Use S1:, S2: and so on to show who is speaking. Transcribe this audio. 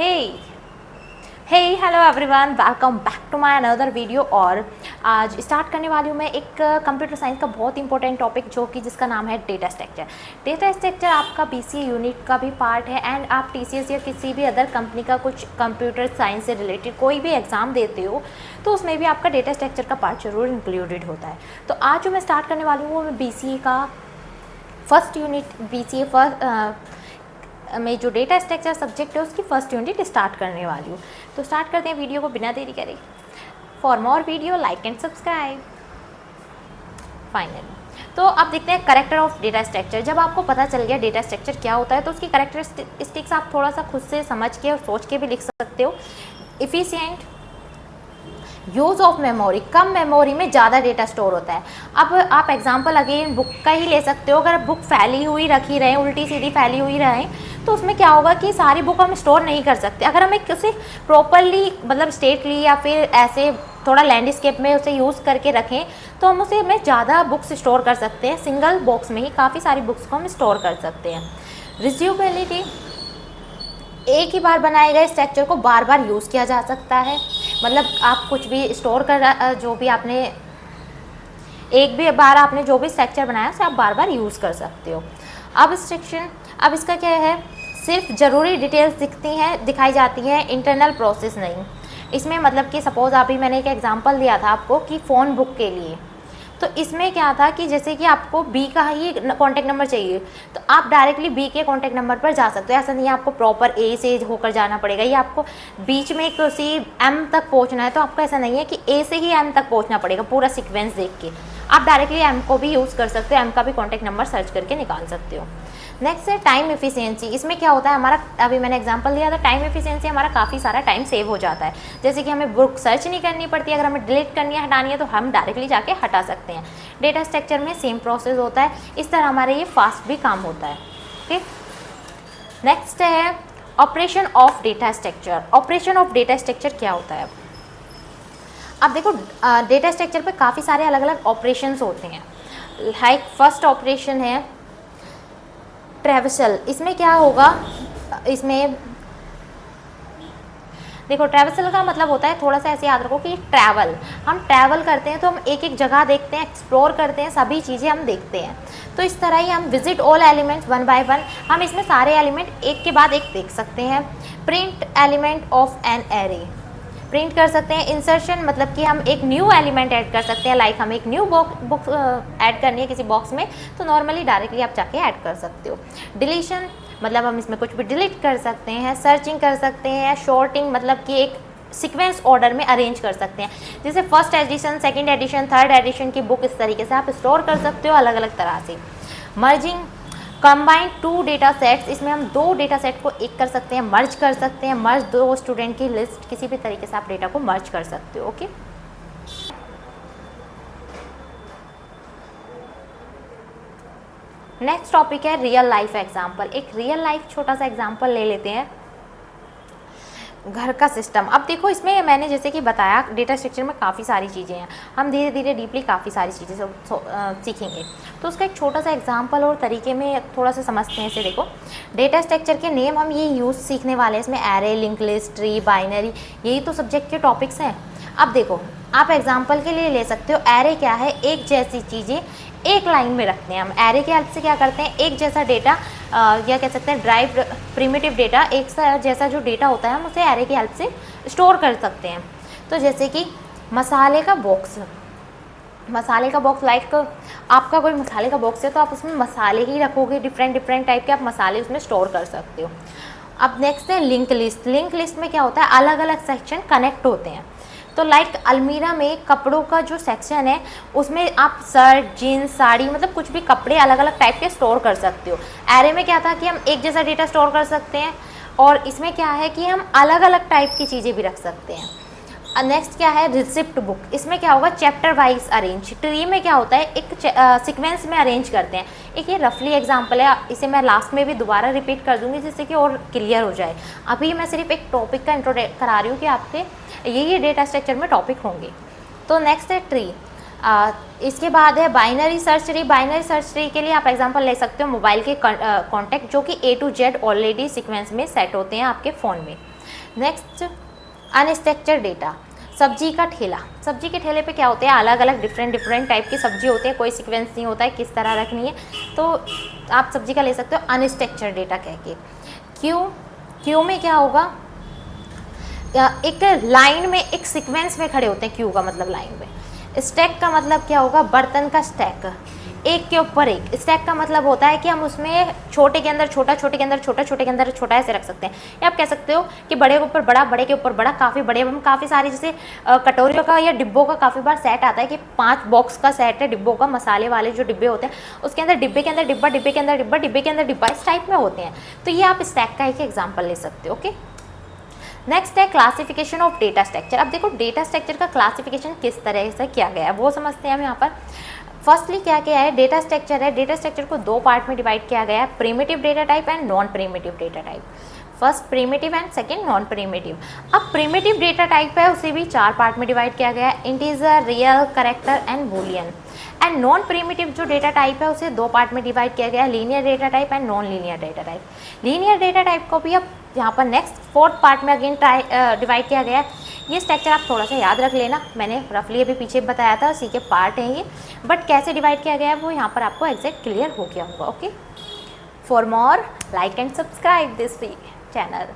S1: Hey, hey, hello everyone, welcome back to my another video. और आज start करने वाली हूँ मैं एक कंप्यूटर साइंस का बहुत इंपॉर्टेंट टॉपिक जो कि जिसका नाम है डेटा स्ट्रक्चर। डेटा स्ट्रक्चर आपका बीसीए यूनिट का भी पार्ट है एंड आप टीसीएस या किसी भी अदर कंपनी का कुछ कंप्यूटर साइंस से रिलेटेड कोई भी एग्ज़ाम देते हो तो उसमें भी आपका डेटा स्ट्रक्चर का पार्ट जरूर इंक्लूडेड होता है। तो आज जो मैं स्टार्ट करने वाली हूँ वो मैं बीसीए का फर्स्ट यूनिट बीसीए फर्स्ट में जो डेटा स्ट्रक्चर सब्जेक्ट है उसकी फर्स्ट यूनिट स्टार्ट करने वाली हूँ। तो स्टार्ट करते हैं वीडियो को बिना देरी करे। For more video like and subscribe. Finally तो अब देखते हैं करेक्टर ऑफ डेटा स्ट्रक्चर। जब आपको पता चल गया डेटा स्ट्रक्चर क्या होता है तो उसकी करेक्टरिस्टिक्स आप थोड़ा सा खुद से समझ के और सोच के भी लिख सकते हो। इफ़िशिएंट यूज़ ऑफ मेमोरी, कम मेमोरी में ज़्यादा डेटा स्टोर होता है। अब आप एग्जांपल अगेन बुक का ही ले सकते हो। अगर बुक फैली हुई रखी रहें, उल्टी सीधी फैली हुई रहें तो उसमें क्या होगा कि सारी बुक हम स्टोर नहीं कर सकते। अगर हमें उसे प्रॉपरली मतलब स्टेटली या फिर ऐसे थोड़ा लैंडस्केप में उसे यूज़ करके रखें तो हम उसे में ज़्यादा बुक्स स्टोर कर सकते हैं। सिंगल बॉक्स में ही काफ़ी सारी बुक्स को हम स्टोर कर सकते हैं। रिज्यूबिलिटी, एक ही बार बनाए गए स्ट्रक्चर को बार बार यूज़ किया जा सकता है। मतलब आप कुछ भी स्टोर कर जो भी आपने एक भी बार आपने जो भी स्ट्रक्चर बनाया उसे आप बार बार यूज़ कर सकते हो। अब्स्ट्रक्शन, अब इसका क्या है, सिर्फ ज़रूरी डिटेल्स दिखाई जाती हैं, इंटरनल प्रोसेस नहीं। इसमें मतलब कि सपोज़ अभी मैंने एक एग्जांपल दिया था आपको कि फ़ोन बुक के लिए, तो इसमें क्या था कि जैसे कि आपको बी का ही कॉन्टैक्ट नंबर चाहिए तो आप डायरेक्टली बी के कॉन्टैक्ट नंबर पर जा सकते हो। ऐसा नहीं है आपको प्रॉपर ए से होकर जाना पड़ेगा या आपको बीच में किसी एम तक पहुंचना है तो आपको ऐसा नहीं है कि ए से ही एम तक पहुंचना पड़ेगा। पूरा सीक्वेंस देख के आप डायरेक्टली एम को भी यूज़ कर सकते हो, एम का भी कॉन्टैक्ट नंबर सर्च करके निकाल सकते हो। नेक्स्ट है टाइम एफिशिएंसी। इसमें क्या होता है, हमारा अभी मैंने एग्जांपल दिया था, टाइम एफिशिएंसी हमारा काफ़ी सारा टाइम सेव हो जाता है। जैसे कि हमें बुक सर्च नहीं करनी पड़ती, अगर हमें डिलीट करनी है हटानी है तो हम डायरेक्टली जाके हटा सकते हैं। डेटा स्ट्रक्चर में सेम प्रोसेस होता है, इस तरह हमारे ये फास्ट भी काम होता है। ओके, नेक्स्ट है operation of data structure. Operation of data structure क्या होता है, अब देखो डेटा स्ट्रक्चर पे काफ़ी सारे अलग अलग ऑपरेशंस होते हैं। लाइक फर्स्ट ऑपरेशन है ट्रैवर्सल। इसमें क्या होगा, इसमें देखो ट्रैवर्सल का मतलब होता है, थोड़ा सा ऐसे याद रखो कि ट्रैवल, हम ट्रैवल करते हैं तो हम एक एक जगह देखते हैं, एक्सप्लोर करते हैं, सभी चीज़ें हम देखते हैं। तो इस तरह ही हम visit all elements one by one, हम इसमें सारे एलिमेंट एक के बाद एक देख सकते हैं। Print element of an array, print कर सकते हैं। इंसर्शन मतलब कि हम एक न्यू एलिमेंट ऐड कर सकते हैं। लाइक हम एक न्यू बुक ऐड करनी है किसी बॉक्स में तो नॉर्मली डायरेक्टली आप जाके ऐड कर सकते हो। डिलीशन मतलब हम इसमें कुछ भी डिलीट कर सकते हैं। सर्चिंग कर सकते हैं। शॉर्टिंग मतलब कि एक सीक्वेंस ऑर्डर में अरेंज कर सकते हैं, जैसे first edition, second edition, third edition की बुक, इस तरीके से आप स्टोर कर सकते हो अलग अलग तरह से। Merging, combine to data sets, इसमें हम दो डेटा सेट को एक कर सकते हैं, मर्ज कर सकते हैं। मर्ज दो स्टूडेंट की लिस्ट, किसी भी तरीके से आप डेटा को मर्ज कर सकते हो। ओके, नेक्स्ट टॉपिक है रियल लाइफ एग्जांपल। एक रियल लाइफ छोटा सा एग्जांपल ले लेते हैं, घर का सिस्टम। अब देखो इसमें मैंने जैसे कि बताया डेटा स्ट्रक्चर में काफ़ी सारी चीज़ें हैं, हम धीरे धीरे डीपली काफ़ी सारी चीज़ें सीखेंगे। तो उसका एक छोटा सा एग्जांपल और तरीके में थोड़ा सा समझते हैं इसे। देखो डेटा स्ट्रक्चर के नेम हम ये यूज़ सीखने वाले हैं। इसमें array, link list, tree, binary, यही तो सब्जेक्ट के टॉपिक्स हैं। अब देखो आप एग्जाम्पल के लिए ले सकते हो, एरे क्या है, एक जैसी चीज़ें एक लाइन में रखते हैं। हम एरे के हेल्प से क्या करते हैं, एक जैसा डेटा या कह सकते हैं ड्राइव प्रिमिटिव डेटा, एक जैसा जो डेटा होता है हम उसे एरे की हेल्प से स्टोर कर सकते हैं। तो जैसे कि मसाले का बॉक्स, लाइक आपका कोई मसाले का बॉक्स है तो आप उसमें मसाले ही रखोगे, डिफरेंट डिफरेंट टाइप के आप मसाले उसमें स्टोर कर सकते हो। अब नेक्स्ट है लिंक लिस्ट। लिंक लिस्ट में क्या होता है, अलग अलग सेक्शन कनेक्ट होते हैं। तो लाइक अलमीरा में कपड़ों का जो सेक्शन है उसमें आप शर्ट, जीन्स, साड़ी, मतलब कुछ भी कपड़े अलग अलग टाइप के स्टोर कर सकते हो। एरे में क्या था कि हम एक जैसा डेटा स्टोर कर सकते हैं, और इसमें क्या है कि हम अलग अलग टाइप की चीज़ें भी रख सकते हैं। नेक्स्ट क्या है रिसिप्ट बुक। इसमें क्या होगा, चैप्टर वाइज अरेंज। ट्री में क्या होता है, एक सीक्वेंस में अरेंज करते हैं। एक ये रफली एग्जांपल है, इसे मैं लास्ट में भी दोबारा रिपीट कर दूंगी जिससे कि और क्लियर हो जाए। अभी मैं सिर्फ एक टॉपिक का इंट्रोडक्ट करा रही हूँ कि आपके ये डेटा स्ट्रक्चर में टॉपिक होंगे। तो नेक्स्ट है ट्री। इसके बाद है binary search tree. Binary search tree के लिए आप एग्जांपल ले सकते हो मोबाइल के कॉन्टैक्ट जो कि A to Z already sequence में सेट होते हैं आपके फ़ोन में। नेक्स्ट, अनस्ट्रक्चर्ड डेटा, सब्जी का ठेला। सब्जी के ठेले पे क्या होते हैं, अलग अलग डिफरेंट टाइप की सब्जी होती है, कोई सीक्वेंस नहीं होता है किस तरह रखनी है, तो आप सब्जी का ले सकते हो अनस्ट्रक्चर्ड डेटा कह के। क्यू में क्या होगा, एक लाइन में एक सीक्वेंस में खड़े होते हैं, क्यू का मतलब लाइन में। स्टैक का मतलब क्या होगा, बर्तन का स्टैक, एक के ऊपर एक। स्टैक का मतलब होता है कि हम उसमें छोटे के अंदर छोटा, छोटे के अंदर छोटा, छोटे के अंदर छोटा ऐसे रख सकते हैं। या आप कह सकते हो कि बड़े के ऊपर बड़ा, बड़े के ऊपर बड़ा, काफ़ी बड़े, हम काफ़ी सारे जैसे कटोरियों का या डिब्बों का काफ़ी बार सेट आता है कि 5 बॉक्स का सेट है डिब्बों का, मसाले वाले जो डिब्बे होते हैं उसके अंदर डिब्बे के अंदर डिब्बा, डिब्बे के अंदर डिब्बा, डिब्बे के अंदर डिब्बा, इस टाइप में होते हैं। तो ये आप स्टैक का एक एग्जाम्पल ले सकते हो। ओके, नेक्स्ट है क्लासिफिकेशन ऑफ डेटा स्ट्रक्चर। अब देखो डेटा स्ट्रक्चर का क्लासिफिकेशन किस तरह से किया गया है वो समझते हैं हम यहाँ पर। फर्स्टली क्या किया है, डेटा स्ट्रक्चर है, डेटा स्ट्रक्चर को 2 पार्ट में डिवाइड किया गया है, primitive data type and non primitive data type. First primitive and second non primitive. अब प्रिमिटिव डेटा टाइप है उसे भी 4 पार्ट में डिवाइड किया गया है, integer, real, character and Boolean. And non primitive जो डेटा टाइप है उसे 2 पार्ट में डिवाइड किया गया है, linear data type and non linear data type. Linear data type को भी अब यहाँ पर नेक्स्ट 4th पार्ट में अगेन डिवाइड किया गया है। ये स्ट्रक्चर आप थोड़ा सा याद रख लेना, मैंने रफली अभी पीछे बताया था, उसी के पार्ट हैं ये, बट कैसे डिवाइड किया गया है वो यहाँ पर आपको एग्जैक्ट क्लियर हो गया होगा। Okay, for more like and subscribe this channel.